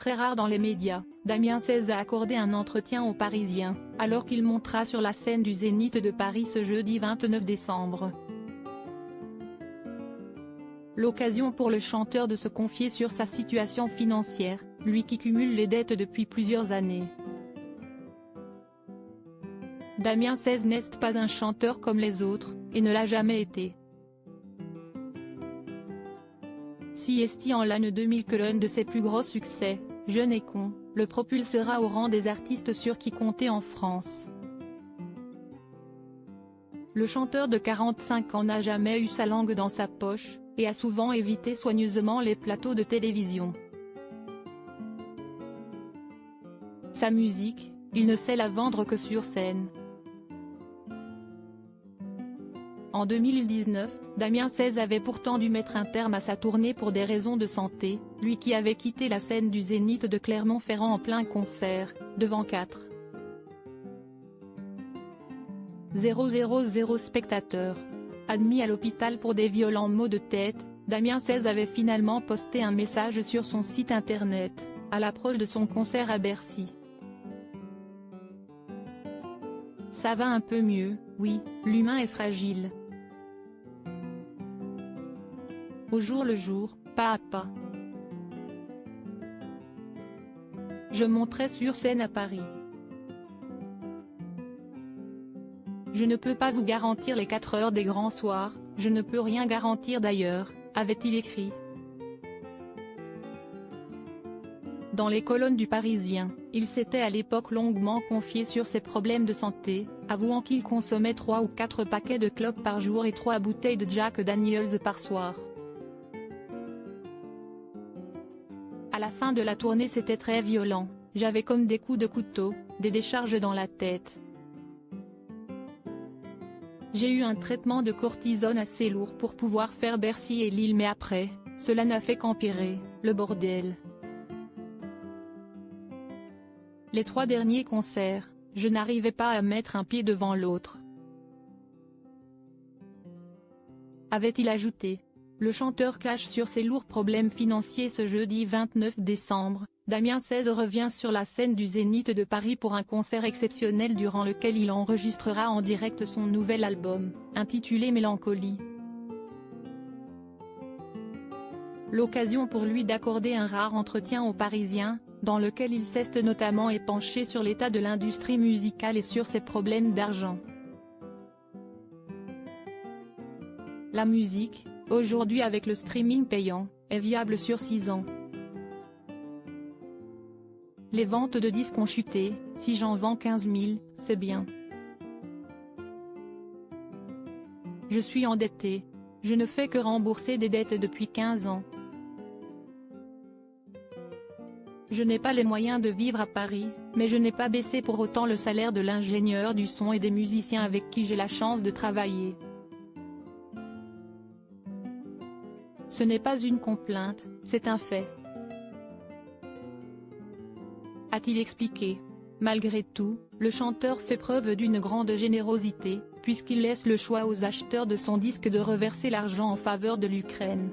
très rare dans les médias, Damien XVI a accordé un entretien aux Parisiens, alors qu'il montera sur la scène du Zénith de Paris ce jeudi 29 décembre. L'occasion pour le chanteur de se confier sur sa situation financière, lui qui cumule les dettes depuis plusieurs années. Damien XVI n'est pas un chanteur comme les autres, et ne l'a jamais été. Si est en l'année 2000 que l'un de ses plus gros succès, Jeune et con, le propulsera au rang des artistes sur qui compter en France. Le chanteur de 45 ans n'a jamais eu sa langue dans sa poche, et a souvent évité soigneusement les plateaux de télévision. Sa musique, il ne sait la vendre que sur scène. En 2019, Damien XVI avait pourtant dû mettre un terme à sa tournée pour des raisons de santé, lui qui avait quitté la scène du Zénith de Clermont-Ferrand en plein concert, devant 4,000 spectateurs. Admis à l'hôpital pour des violents maux de tête, Damien XVI avait finalement posté un message sur son site internet, à l'approche de son concert à Bercy. Ça va un peu mieux, oui, l'humain est fragile. Au jour le jour, pas à pas. Je monterai sur scène à Paris. Je ne peux pas vous garantir les 4 heures des grands soirs, je ne peux rien garantir d'ailleurs, avait-il écrit. Dans les colonnes du Parisien, il s'était à l'époque longuement confié sur ses problèmes de santé, avouant qu'il consommait 3 ou 4 paquets de clopes par jour et 3 bouteilles de Jack Daniels par soir. À la fin de la tournée c'était très violent, j'avais comme des coups de couteau, des décharges dans la tête. J'ai eu un traitement de cortisone assez lourd pour pouvoir faire Bercy et Lille mais après, cela n'a fait qu'empirer, le bordel. Les 3 derniers concerts, je n'arrivais pas à mettre un pied devant l'autre. Avait-il ajouté. Le chanteur cache sur ses lourds problèmes financiers ce jeudi 29 décembre, Damien XVI revient sur la scène du Zénith de Paris pour un concert exceptionnel durant lequel il enregistrera en direct son nouvel album, intitulé Mélancolie. L'occasion pour lui d'accorder un rare entretien aux Parisiens, dans lequel il s'est notamment épanché sur l'état de l'industrie musicale et sur ses problèmes d'argent. La musique, aujourd'hui avec le streaming payant, est viable sur 6 ans. Les ventes de disques ont chuté, si j'en vends 15 000, c'est bien. Je suis endetté. Je ne fais que rembourser des dettes depuis 15 ans. Je n'ai pas les moyens de vivre à Paris, mais je n'ai pas baissé pour autant le salaire de l'ingénieur du son et des musiciens avec qui j'ai la chance de travailler. Ce n'est pas une complainte, c'est un fait. A-t-il expliqué. Malgré tout, le chanteur fait preuve d'une grande générosité, puisqu'il laisse le choix aux acheteurs de son disque de reverser l'argent en faveur de l'Ukraine.